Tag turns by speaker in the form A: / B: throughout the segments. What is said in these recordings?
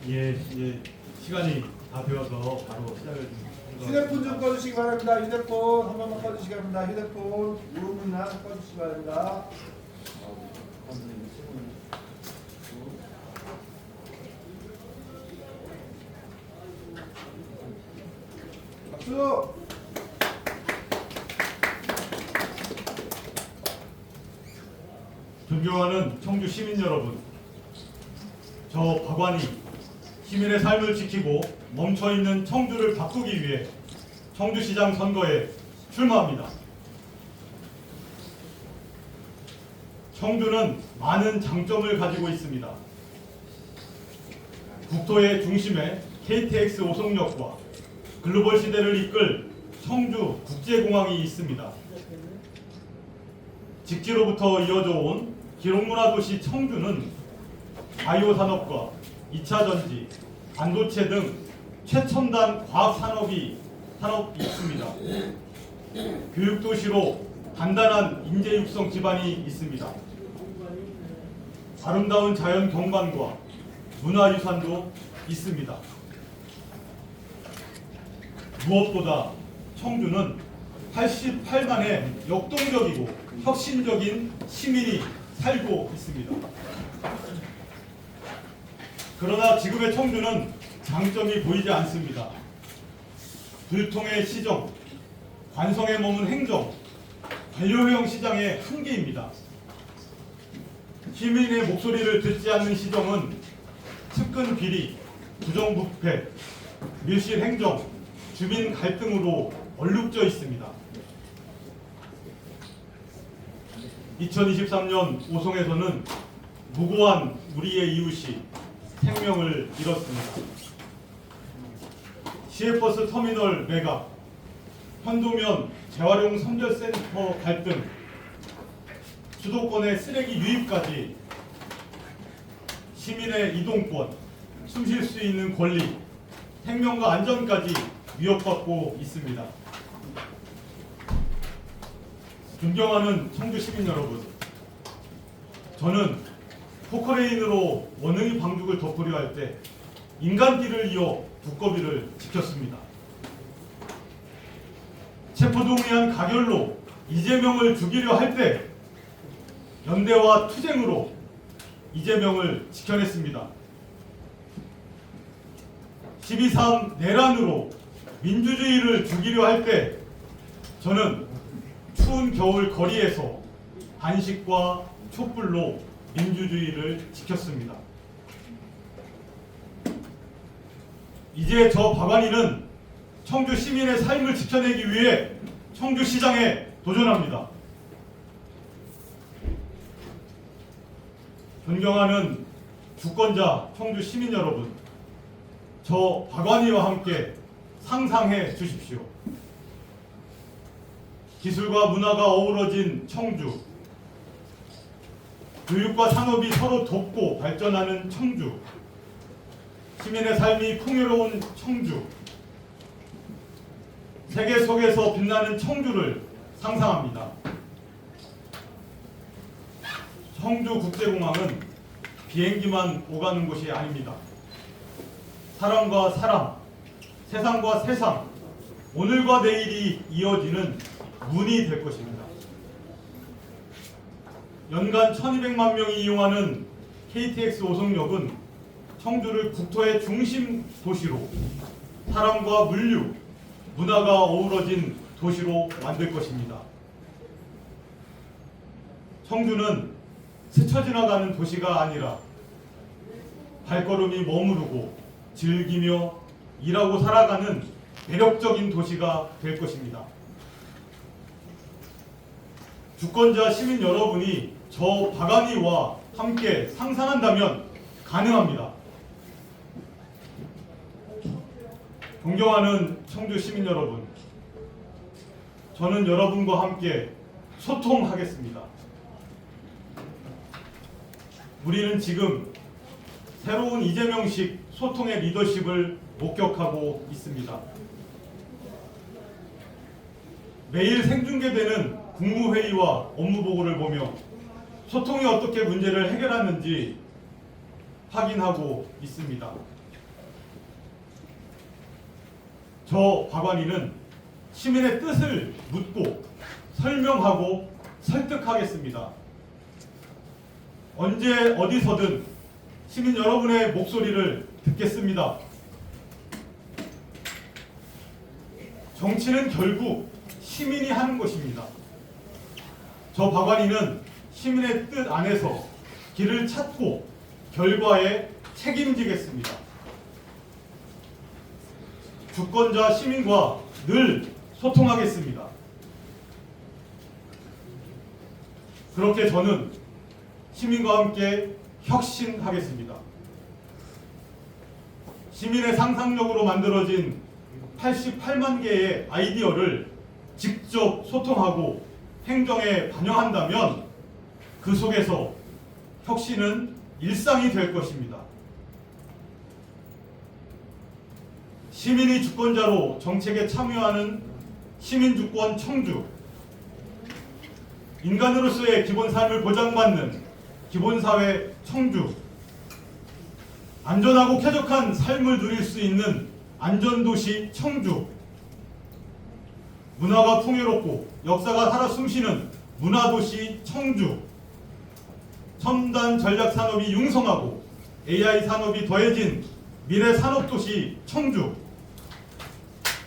A: 예, 이제 시간이 다 되어서 바로 시작을
B: 휴대폰 좀 꺼주시기 바랍니다. 휴대폰 한 번만 꺼주시기 바랍니다. 휴대폰 무릎이나 꺼주시기 바랍니다. 박수!
A: 존경하는 청주 시민 여러분, 저 박완이 시민의 삶을 지키고 멈춰있는 청주를 바꾸기 위해 청주시장 선거에 출마합니다. 청주는 많은 장점을 가지고 있습니다. 국토의 중심에 KTX 오송역과 글로벌 시대를 이끌 청주 국제공항이 있습니다. 직지로부터 이어져 온 기록문화도시 청주는 바이오 산업과 2차 전지, 반도체 등 최첨단 과학 산업이 있습니다. 교육 도시로 단단한 인재 육성 기반이 있습니다. 아름다운 자연 경관과 문화 유산도 있습니다. 무엇보다 청주는 88만의 역동적이고 혁신적인 시민이 살고 있습니다. 그러나 지금의 청주는 장점이 보이지 않습니다. 불통의 시정, 관성에 머문 행정, 관료형 시장의 한계입니다. 시민의 목소리를 듣지 않는 시정은 측근 비리, 부정부패, 밀실 행정, 주민 갈등으로 얼룩져 있습니다. 2023년 오송에서는 무고한 우리의 이웃이 생명을 잃었습니다. 시외버스 터미널 매각, 현도면 재활용 선별센터 갈등, 수도권의 쓰레기 유입까지 시민의 이동권, 숨쉴 수 있는 권리, 생명과 안전까지 위협받고 있습니다. 존경하는 청주 시민 여러분, 저는 포크레인으로 원흥이 방죽을 덮으려 할 때 인간띠를 이어 두꺼비를 지켰습니다. 체포동의안 가결로 이재명을 죽이려 할 때 연대와 투쟁으로 이재명을 지켜냈습니다. 12.3 내란으로 민주주의를 죽이려 할 때 저는 추운 겨울 거리에서 단식과 촛불로 민주주의를 지켰습니다. 이제 저 박완희는 청주 시민의 삶을 지켜내기 위해 청주시장에 도전합니다. 존경하는 주권자 청주 시민 여러분, 저 박완희와 함께 상상해 주십시오. 기술과 문화가 어우러진 청주, 교육과 산업이 서로 돕고 발전하는 청주, 시민의 삶이 풍요로운 청주, 세계 속에서 빛나는 청주를 상상합니다. 청주국제공항은 비행기만 오가는 곳이 아닙니다. 사람과 사람, 세상과 세상, 오늘과 내일이 이어지는 문이 될 것입니다. 연간 1200만 명이 이용하는 KTX 오송역은 청주를 국토의 중심 도시로 사람과 물류, 문화가 어우러진 도시로 만들 것입니다. 청주는 스쳐 지나가는 도시가 아니라 발걸음이 머무르고 즐기며 일하고 살아가는 매력적인 도시가 될 것입니다. 주권자 시민 여러분이 저 박완희와 함께 상상한다면 가능합니다. 존경하는 청주 시민 여러분, 저는 여러분과 함께 소통하겠습니다. 우리는 지금 새로운 이재명식 소통의 리더십을 목격하고 있습니다. 매일 생중계되는 국무회의와 업무보고를 보며 소통이 어떻게 문제를 해결하는지 확인하고 있습니다. 저 박완희는 시민의 뜻을 묻고 설명하고 설득하겠습니다. 언제 어디서든 시민 여러분의 목소리를 듣겠습니다. 정치는 결국 시민이 하는 것입니다. 저 박완희는 시민의 뜻 안에서 길을 찾고 결과에 책임지겠습니다. 주권자 시민과 늘 소통하겠습니다. 그렇게 저는 시민과 함께 혁신하겠습니다. 시민의 상상력으로 만들어진 88만 개의 아이디어를 직접 소통하고 행정에 반영한다면 그 속에서 혁신은 일상이 될 것입니다. 시민이 주권자로 정책에 참여하는 시민주권 청주, 인간으로서의 기본 삶을 보장받는 기본사회 청주, 안전하고 쾌적한 삶을 누릴 수 있는 안전도시 청주, 문화가 풍요롭고 역사가 살아 숨쉬는 문화도시 청주, 첨단 전략산업이 융성하고 AI 산업이 더해진 미래 산업도시 청주,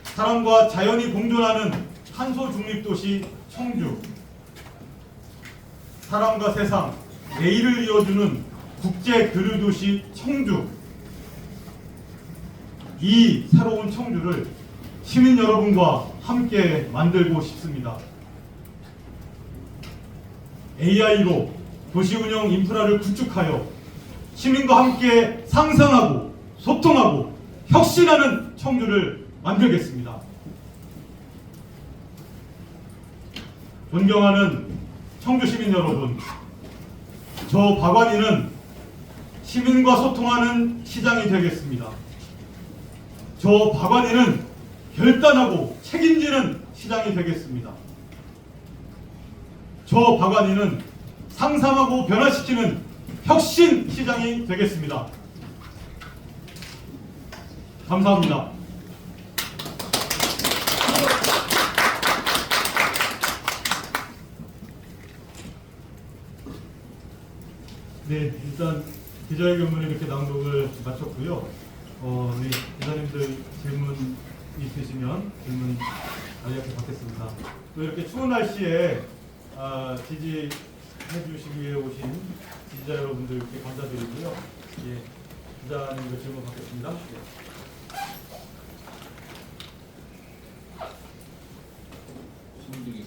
A: 사람과 자연이 공존하는 탄소 중립도시 청주, 사람과 세상, 내일을 이어주는 국제 교류도시 청주. 이 새로운 청주를 시민 여러분과 함께 만들고 싶습니다. AI로 도시운영 인프라를 구축하여 시민과 함께 상상하고 소통하고 혁신하는 청주를 만들겠습니다. 존경하는 청주 시민 여러분, 저 박완희는 시민과 소통하는 시장이 되겠습니다. 저 박완희는 결단하고 책임지는 시장이 되겠습니다. 저 박완희는 상상하고 변화시키는 혁신 시장이 되겠습니다. 감사합니다. 네, 일단 기자회견문에 이렇게 낭독을 마쳤고요. 우리 기자님들 질문 있으시면 질문 간략히 받겠습니다. 또 이렇게 추운 날씨에 지지해 주시기 위해 오신 지지자 여러분들께 감사드리고요. 예, 기자님들 질문 받겠습니다.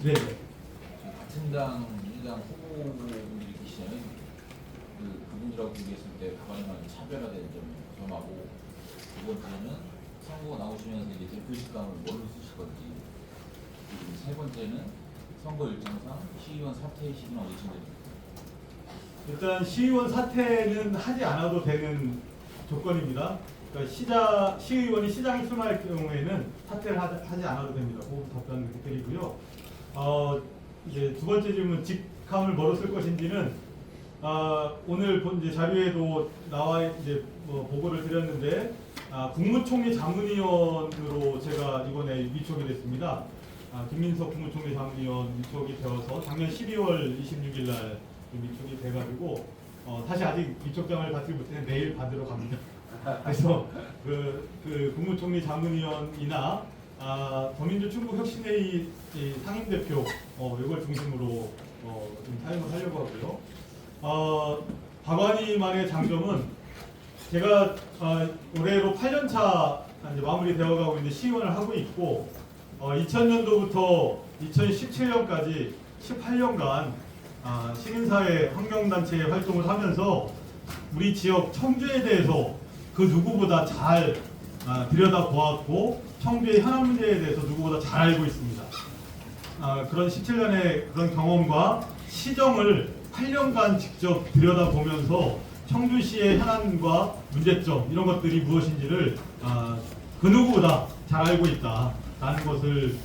C: 네. 같은 당 민주당 후보분들이 계시잖아요. 그분들하고 비교했을 때 박완희와는 차별화된 점하고 두 번째는 선거 나오시면서 이제 대표직감을 뭘로 쓰실 건지, 그리고 세 번째는 선거 일정상 시의원 사퇴 시기는 어디쯤 됩니까?
A: 일단 시의원 사퇴는 하지 않아도 되는 조건입니다. 그러니까 시의원이 시장에 출마할 경우에는 사퇴를 하지 않아도 됩니다. 그 답변 드리고요. 이제 두 번째 질문, 직함을 뭐로 쓸 것인지는 오늘 이제 자료에도 나와 이제 보고를 드렸는데 국무총리 자문위원으로 제가 이번에 위촉이 됐습니다. 김민석 국무총리 자문위원 위촉이 되어서 작년 12월 26일 날 위촉이 돼가지고 사실 아직 위촉장을 받지 못했는데 내일 받으러 갑니다. 그래서 그 국무총리 자문위원이나 더민주 충북혁신회의 상임대표 이걸 중심으로 좀 사용을 하려고 하고요. 박완희만의 장점은 제가 올해로 8년차 이제 마무리되어가고 있는데 시의원을 하고 있고 2000년도부터 2017년까지 18년간 시민사회 환경단체의 활동을 하면서 우리 지역 청주에 대해서 그 누구보다 잘 들여다보았고 청주의 현안 문제에 대해서 누구보다 잘 알고 있습니다. 그런 17년의 그런 경험과 시정을 8년간 직접 들여다보면서 청주시의 현안과 문제점 이런 것들이 무엇인지를 그 누구보다 잘 알고 있다라는 것을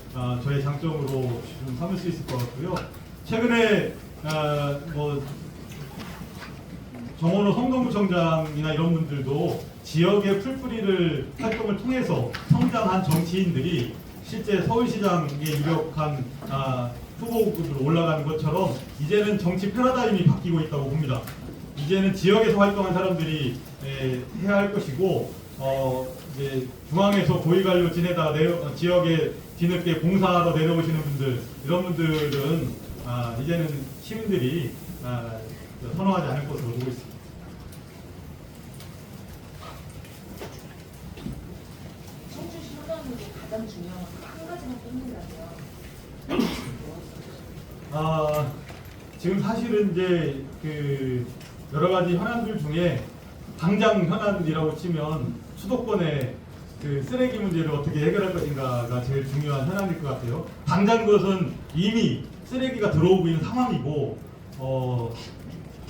A: 저의 장점으로 좀 삼을 수 있을 것 같고요. 최근에 정원호 성동구청장이나 이런 분들도 지역의 풀뿌리를 활동을 통해서 성장한 정치인들이 실제 서울시장에 유력한 후보로 올라가는 것처럼 이제는 정치 패러다임이 바뀌고 있다고 봅니다. 이제는 지역에서 활동한 사람들이 해야 할 것이고 이제 중앙에서 고위관료 지내다 지역에 뒤늦게 봉사하러 내려오시는 분들 이런 분들은 이제는 시민들이 선호하지 않을 것으로 보고 있습니다.
D: 청주시 현안으로 가장 중요한 한 가지만 꼽는다면
A: 지금 사실은 이제 그 여러 가지 현안들 중에 당장 현안이라고 치면 수도권의 그 쓰레기 문제를 어떻게 해결할 것인가가 제일 중요한 현안일 것 같아요. 당장 그것은 이미 쓰레기가 들어오고 있는 상황이고,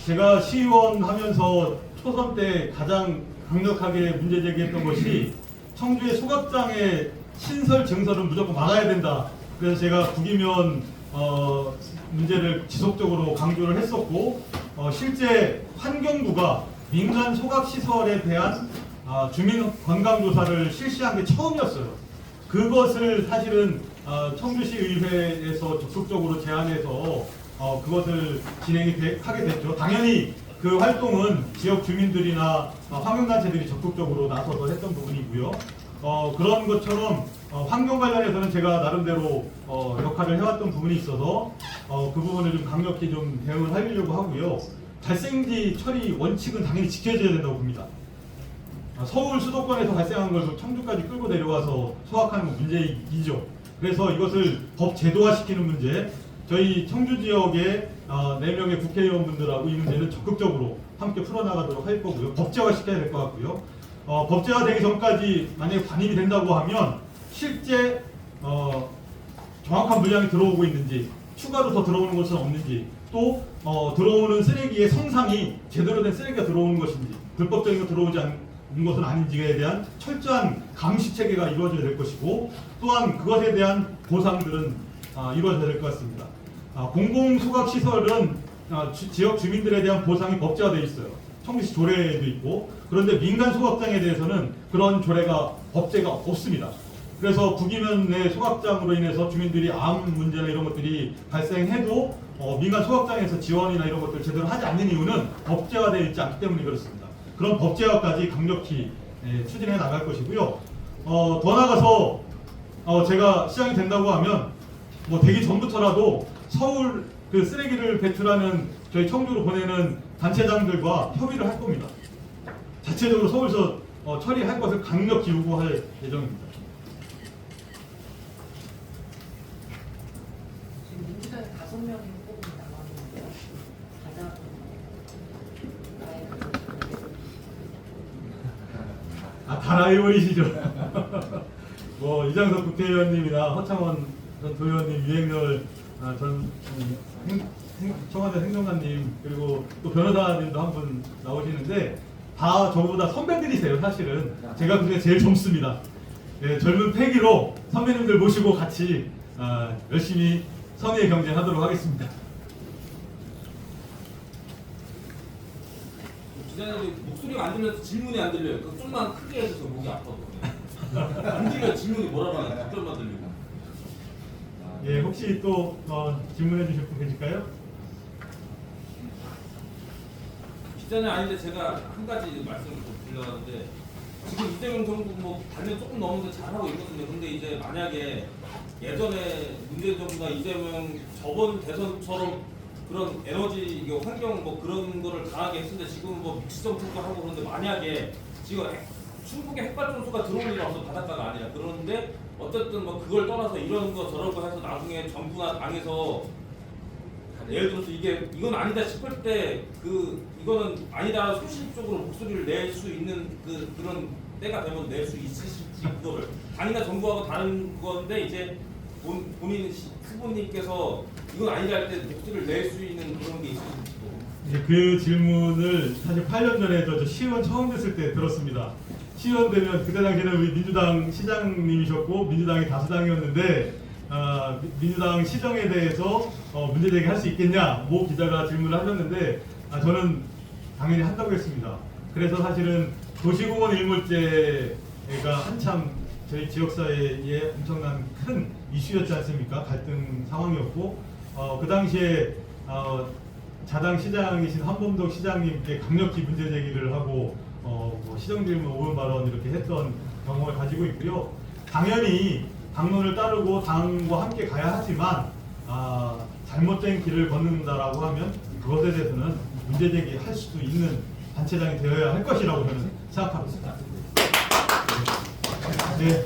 A: 제가 시의원 하면서 초선 때 가장 강력하게 문제 제기했던 것이 청주의 소각장의 신설 증설은 무조건 막아야 된다. 그래서 제가 부기면 문제를 지속적으로 강조를 했었고, 실제 환경부가 민간 소각 시설에 대한 주민 건강 조사를 실시한 게 처음이었어요. 그것을 사실은 청주시 의회에서 적극적으로 제안해서 그것을 하게 됐죠. 당연히 그 활동은 지역 주민들이나 환경단체들이 적극적으로 나서서 했던 부분이고요. 그런 것처럼 환경 관련해서는 제가 나름대로 역할을 해왔던 부분이 있어서 그 부분을 좀 강력히 좀 대응을 하려고 하고요. 발생지 처리 원칙은 당연히 지켜져야 된다고 봅니다. 서울 수도권에서 발생한 걸 청주까지 끌고 내려와서 소각하는 건 문제이죠. 그래서 이것을 법 제도화시키는 문제, 저희 청주 지역의 4명의 국회의원분들하고 이 문제는 적극적으로 함께 풀어나가도록 할 거고요. 법제화 시켜야 될 것 같고요. 법제화 되기 전까지 만약에 반입이 된다고 하면 실제 정확한 물량이 들어오고 있는지, 추가로 더 들어오는 것은 없는지, 또 들어오는 쓰레기의 성상이 제대로 된 쓰레기가 들어오는 것인지, 불법적인 거 들어오지 않는 것은 아닌지에 대한 철저한 감시 체계가 이루어져야 될 것이고, 또한 그것에 대한 보상들은 이루어져야 될 것 같습니다. 공공소각시설은 지역 주민들에 대한 보상이 법제화되어 있어요. 청주시 조례에도 있고. 그런데 민간 소각장에 대해서는 그런 조례가 법제가 없습니다. 그래서 부기면의 소각장으로 인해서 주민들이 암 문제나 이런 것들이 발생해도 민간 소각장에서 지원이나 이런 것들을 제대로 하지 않는 이유는 법제화되어 있지 않기 때문에 그렇습니다. 그런 법제화까지 강력히 추진해 나갈 것이고요. 더 나아가서 제가 시장이 된다고 하면 되기 전부터라도 서울 그 쓰레기를 배출하는 저희 청주로 보내는 단체장들과 협의를 할 겁니다. 자체적으로 서울서 처리할 것을 강력히 요구할 예정입니다.
D: 지금 민주당에 5명이 뽑은 나왔는데요. 가장
A: 다 라이벌이시죠. 이장석 국회의원님이나 허창원 전 도의원님, 유행열 전 청와대 행정관님, 그리고 또 변호사님도 한 분 나오시는데 다 저보다 선배들이세요. 사실은 제가 그중에 제일 젊습니다. 젊은 패기로 선배님들 모시고 같이 열심히 선의의 경쟁하도록 하겠습니다.
E: 기자님이 목소리가 안 들려서 질문이 안 들려요. 그 좀만 크게 해줘서 목이 아파서 안 들려. 질문이 뭐라고 하나 답변만 들리고.
A: 혹시 또 질문해 주실 분 계실까요?
E: 기자님 아닌데 제가 한 가지 말씀을 좀 드리려는데 지금 이재명 정부 반년 조금 넘는데 잘하고 있거든요. 근데 이제 만약에 예전에 문재인 정부가 이재명 저번 대선처럼 그런 에너지 환경 그런 거를 강하게 했는데 지금 믹스 정책도 하고 그런데 만약에 지금 충북에 핵발전소가 들어올 일은 없어 바닷가가 아니라 그런데 어쨌든 그걸 떠나서 이런 거 저런 거 해서 나중에 정부나 당에서 예를 들어서 이건 아니다 싶을 때 이거는 아니다 소신적으로 목소리를 낼 수 있는 그런 때가 되면 낼 수 있으실지 그거를 당이나 정부하고 다른 건데 이제 본인 후보님께서 이건 아니다 할 때 목소리를 낼 수 있는 그런 게 있으실지도.
A: 이제 그 질문을 사실 8년 전에 저 시의원 처음 됐을 때 들었습니다. 시의원 되면 그때 당시에는 우리 민주당 시장님이셨고 민주당이 다수당이었는데 민주당 시정에 대해서 문제 제기할 수 있겠냐 모 기자가 질문을 하셨는데 저는 당연히 한다고 했습니다. 그래서 사실은 도시공원 일몰제가 한참 저희 지역사회에 엄청난 큰 이슈였지 않습니까? 갈등 상황이었고 그 당시에 자당 시장이신 한범덕 시장님께 강력히 문제 제기를 하고 뭐 시정질문 오은 발언 이렇게 했던 경험을 가지고 있고요. 당연히 당론을 따르고 당과 함께 가야 하지만 잘못된 길을 걷는다라고 하면 그것에 대해서는 문제 제기할 수도 있는 단체장이 되어야 할 것이라고 저는 생각하고 있습니다. 네.